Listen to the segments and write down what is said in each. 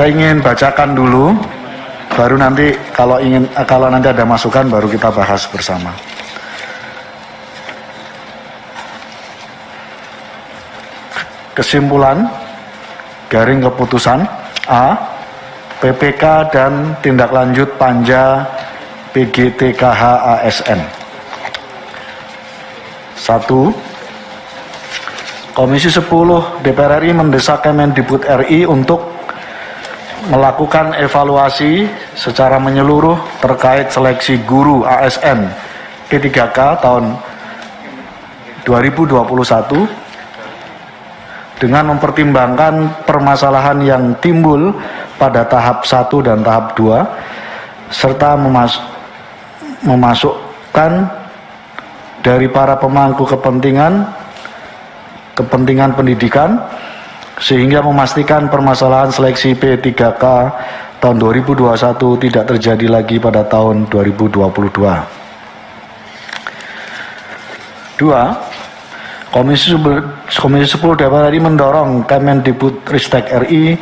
Saya ingin bacakan dulu, baru nanti kalau nanti ada masukan baru kita bahas bersama. Kesimpulan garing keputusan A. PPK dan tindak lanjut Panja PGTKH ASN. 1. Komisi 10 DPR RI mendesak Kemendikbud RI untuk melakukan evaluasi secara menyeluruh terkait seleksi guru ASN P3K tahun 2021 dengan mempertimbangkan permasalahan yang timbul pada tahap 1 dan tahap 2 serta memasukkan dari para pemangku kepentingan pendidikan sehingga memastikan permasalahan seleksi P3K tahun 2021 tidak terjadi lagi pada tahun 2022. 2. Komisi 10 DPR RI mendorong Kemendikbudristek RI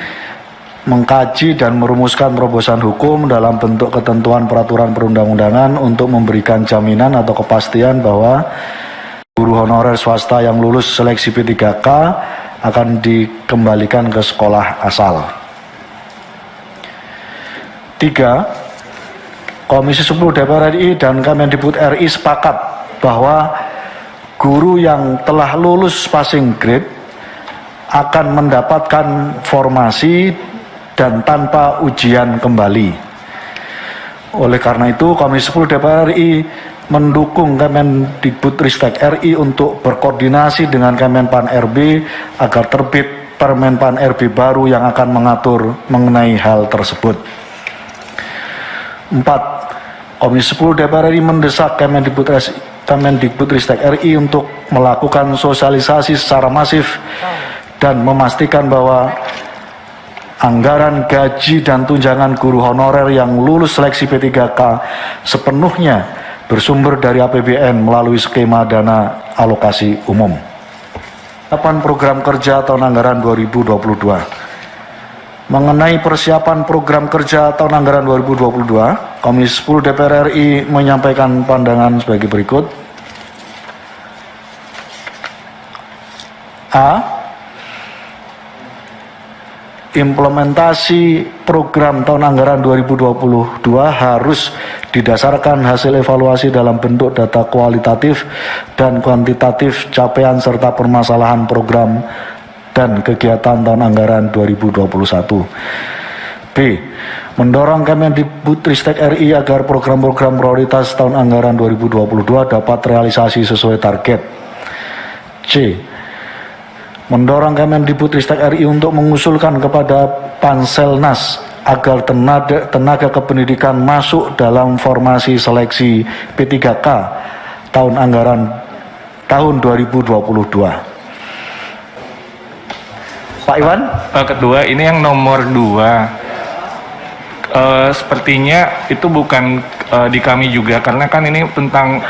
mengkaji dan merumuskan terobosan hukum dalam bentuk ketentuan peraturan perundang-undangan untuk memberikan jaminan atau kepastian bahwa guru honorer swasta yang lulus seleksi P3K akan dikembalikan ke sekolah asal. 3. Komisi 10 DPR RI dan Kemendikbud RI sepakat bahwa guru yang telah lulus passing grade akan mendapatkan formasi dan tanpa ujian kembali. Oleh karena itu, Komisi 10 DPR RI mendukung Kemendikbudristek RI untuk berkoordinasi dengan Kemenpan RB agar terbit Permenpan RB baru yang akan mengatur mengenai hal tersebut. 4. Komisi 10 DPR RI mendesak Kemendikbudristek RI untuk melakukan sosialisasi secara masif dan memastikan bahwa anggaran gaji dan tunjangan guru honorer yang lulus seleksi P3K sepenuhnya bersumber dari APBN melalui skema dana alokasi umum. Persiapan program kerja tahun anggaran 2022. Mengenai persiapan program kerja tahun anggaran 2022, Komisi 10 DPR RI menyampaikan pandangan sebagai berikut. A. Implementasi program tahun anggaran 2022 harus didasarkan hasil evaluasi dalam bentuk data kualitatif dan kuantitatif capaian serta permasalahan program dan kegiatan tahun anggaran 2021. B. Mendorong Kemendikbudristek RI agar program-program prioritas tahun anggaran 2022 dapat realisasi sesuai target. C. Mendorong Kemendikbudristek RI untuk mengusulkan kepada Panselnas agar tenaga kependidikan masuk dalam formasi seleksi P3K tahun anggaran tahun 2022. Pak Iwan? Kedua, ini yang nomor 2. Sepertinya itu bukan di kami juga, karena kan ini tentang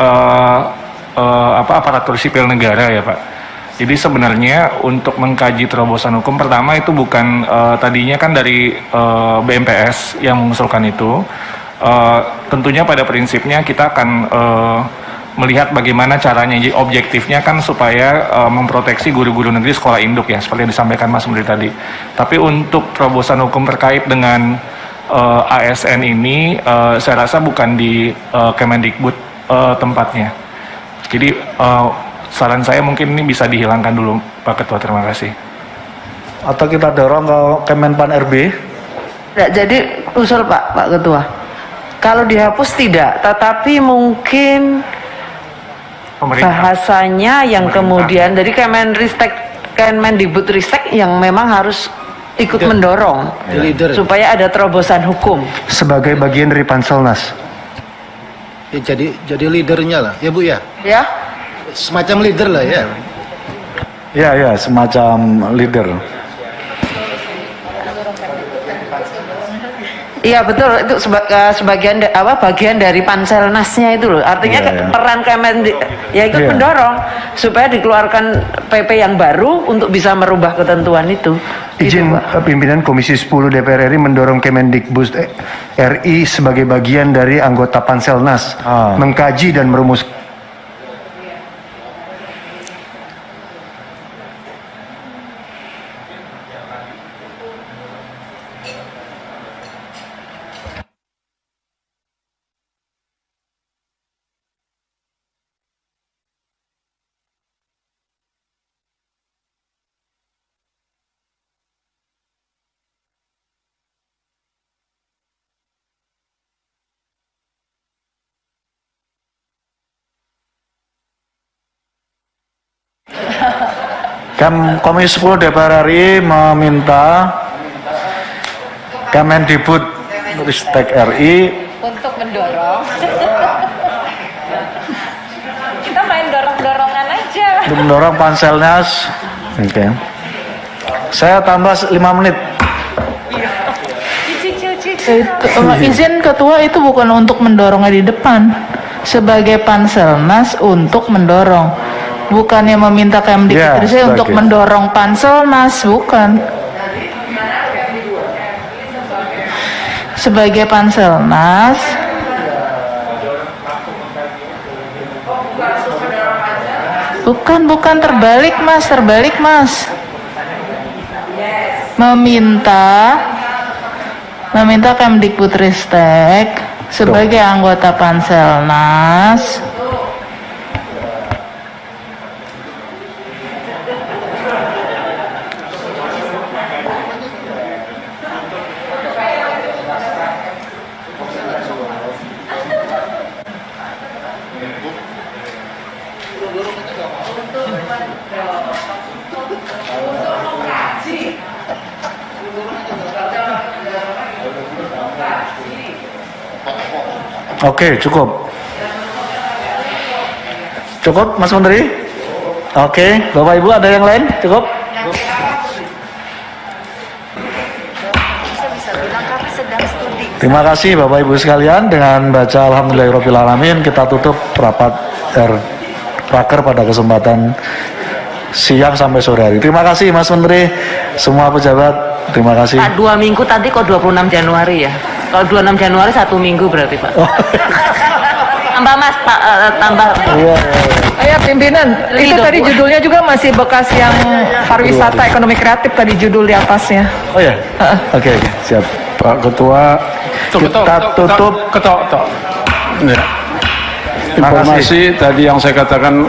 aparatur sipil negara ya Pak. Jadi sebenarnya untuk mengkaji terobosan hukum pertama itu bukan tadinya kan dari BMPS yang mengusulkan itu. Tentunya pada prinsipnya kita akan melihat bagaimana caranya. Jadi objektifnya kan supaya memproteksi guru-guru negeri sekolah induk ya, seperti yang disampaikan Mas Menteri tadi. Tapi untuk terobosan hukum terkait dengan ASN ini saya rasa bukan di Kemendikbud tempatnya. Jadi saran saya mungkin ini bisa dihilangkan dulu Pak Ketua, terima kasih. Atau kita dorong ke Kemenpan RB? Jadi usul Pak Ketua, kalau dihapus tidak, tetapi mungkin bahasanya yang kemudian dari Kemendikbudristek yang memang harus ikut mendorong supaya ada terobosan hukum sebagai bagian dari Panselnas. Ya, jadi leadernya lah, ya Bu ya. Ya. Semacam leader lah ya. Ya, semacam leader. Iya betul, itu sebagian bagian dari Panselnasnya itu loh. Artinya Iya, iya. peran Kemendik ya ikut Iya. mendorong supaya dikeluarkan PP yang baru untuk bisa merubah ketentuan itu. Izin Gitu, Pak. pimpinan Komisi 10 DPR RI mendorong Kemendikbud RI sebagai bagian dari anggota Panselnas mengkaji dan merumuskan. Komisi 10 DPR RI meminta Kemendikbud Ristek RI Untuk mendorong. Kita main dorong-dorongan aja. untuk mendorong Panselnas. Oke. Saya tambah 5 menit. Izin ketua itu bukan untuk mendorongnya di depan, sebagai Panselnas untuk mendorong, bukannya meminta Ya, Kemdikbud untuk sebagai. mendorong Panselnas, bukan. Sebagai Panselnas. Bukan terbalik mas. Meminta Kemdikbudristek sebagai anggota Panselnas Oke, cukup. Cukup, Mas Menteri? Oke, Bapak Ibu ada yang lain? Cukup? Terima kasih Bapak Ibu sekalian. Dengan baca Alhamdulillahirrahmanirrahim kita tutup rapat Raker pada kesempatan siang sampai sore hari. Terima kasih Mas Menteri, semua pejabat. Terima kasih. Pak, 2 minggu tadi kok 26 Januari ya? Kalau 26 Januari 1 minggu berarti Pak. Tambah Mas, Pak, tambah. Iya. Ya pimpinan, itu Lido, tadi Bu. judulnya juga masih bekas yang pariwisata ekonomi kreatif tadi judul di atasnya. Oh ya. Oke, siap. Pak Ketua, Kita tutup. ketok. Ya. Terima kasih. Informasi tadi yang saya katakan